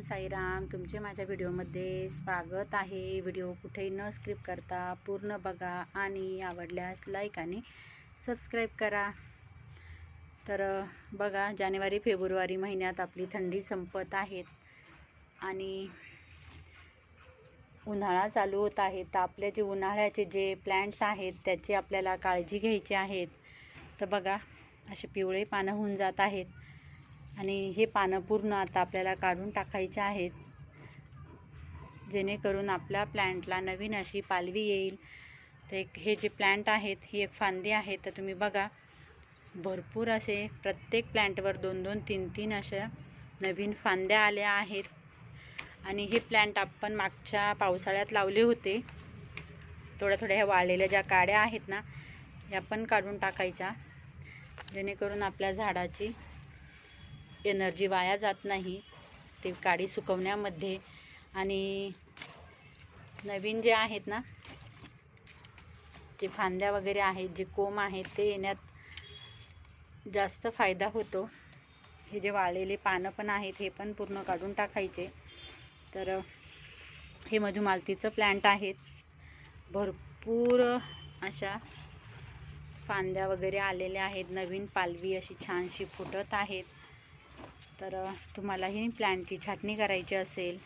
साईराम. तुमचे माझ्या व्हिडिओमध्ये स्वागत आहे. व्हिडिओ कुठेही न स्किप करता पूर्ण बघा आणि आवडल्यास लाईक आणि सबस्क्राईब करा. तर बघा, जानेवारी फेब्रुवारी महिन्यात आपली थंडी संपत आहेत आणि उन्हाळा चालू होत आहे. तर आपले जे उन्हाळ्याचे जे प्लांट्स आहेत त्याची आपल्याला काळजी घ्यायची आहेत. तर बघा, असे पिवळे पानं होऊन जात आहेत आणि हे पानं पूर्ण आता आपल्याला काढून टाकायचे आहेत, जेणेकरून आपल्या प्लांटला नवीन अशी पालवी येईल. तर हे जे प्लांट आहेत ही एक फांदी आहे. तर तुम्ही बघा, भरपूर असे प्रत्येक प्लांटवर 2-2, 3-3 अशा नवीन फांद्या आल्या आहेत. आणि हे प्लांट आपण मागच्या पावसाळ्यात लावले होते. थोड्या ह्या वाळलेल्या ज्या काड्या आहेत ना, ह्या पण काढून टाकायच्या, जेणेकरून आपल्या झाडाची एनर्जी वाया जात नाही ते काडी सुकवण्यामध्ये. आणि नवीन जे आहेत ना, ते फांद्या वगैरे आहेत, जे कोंब आहेत, ते येण्यात जास्त फायदा होतो. हे जे वाळलेले पानं पण आहेत हे पण पूर्ण काढून टाकायचे. तर हे मधुमालतीचं प्लांट आहेत. भरपूर अशा फांद्या वगैरे आलेल्या आहेत, नवीन पालवी अशी छानशी फुटत आहेत. तर तुम्हालाही प्लांटची छाटणी करायची असेल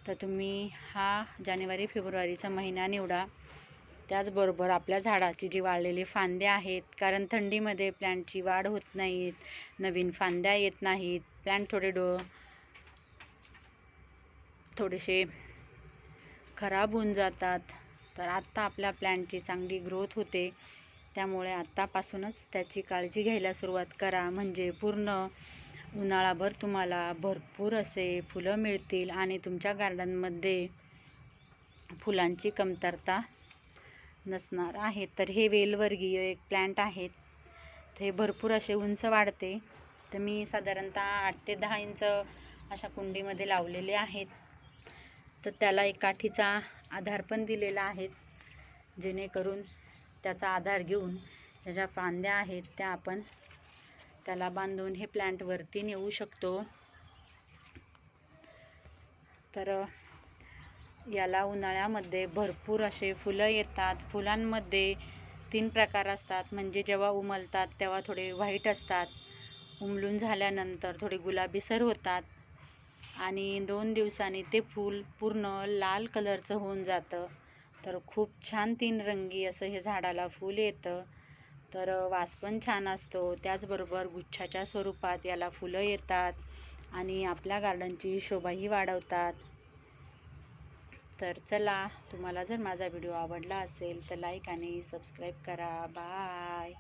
तर तुम्ही हा जानेवारी फेब्रुवारीचा महिना निवडा. त्याचबरोबर आपल्या झाडाची जी वाळलेली फांद्या आहेत, कारण थंडीमध्ये प्लांटची वाढ होत नाहीत, नवीन फांद्या येत नाहीत, प्लांट थोडेसे खराब होऊन जातात. तर आत्ता आपल्या प्लांटची चांगली ग्रोथ होते. त्यामुळे आत्तापासूनच त्याची काळजी घ्यायला सुरुवात करा, म्हणजे पूर्ण उन्हाळाभर तुम्हाला भरपूर असे फुलं मिळतील आणि तुमच्या गार्डनमध्ये फुलांची कमतरता नसणार आहे. तर हे वेलवर्गीय एक प्लांट आहेत. ते भरपूर असे उंच वाढते. तर मी साधारणतः 8 ते 10 इंच अशा कुंडीमध्ये लावलेले आहेत. तर त्याला एक काठीचा आधार पण दिलेला आहे, जेणेकरून त्याचा आधार घेऊन त्याच्या फांद्या आहेत त्या आपण त्याला बांधून हे प्लांट वरती नेऊ शकतो. तर याला उन्हाळ्यामध्ये भरपूर असे फुलं येतात. फुलांमध्ये 3 प्रकार असतात, म्हणजे जेव्हा उमलतात तेव्हा थोडे व्हाईट असतात, उमलून झाल्यानंतर थोडे गुलाबीसर होतात आणि 2 दिवसांनी ते फूल पूर्ण लाल कलरचं होऊन जातं. तर खूप छान 3 रंगी असं हे झाडाला फूल येतं. तर वास पण छान असतो. त्याचबरोबर गुच्छाच्या स्वरूपात याला फुलं येतात आणि आपल्या गार्डनची शोभाही वाढवतात. तर चला, तुम्हाला जर माझा व्हिडिओ आवडला असेल तर लाईक आणि सबस्क्राईब करा. बाय.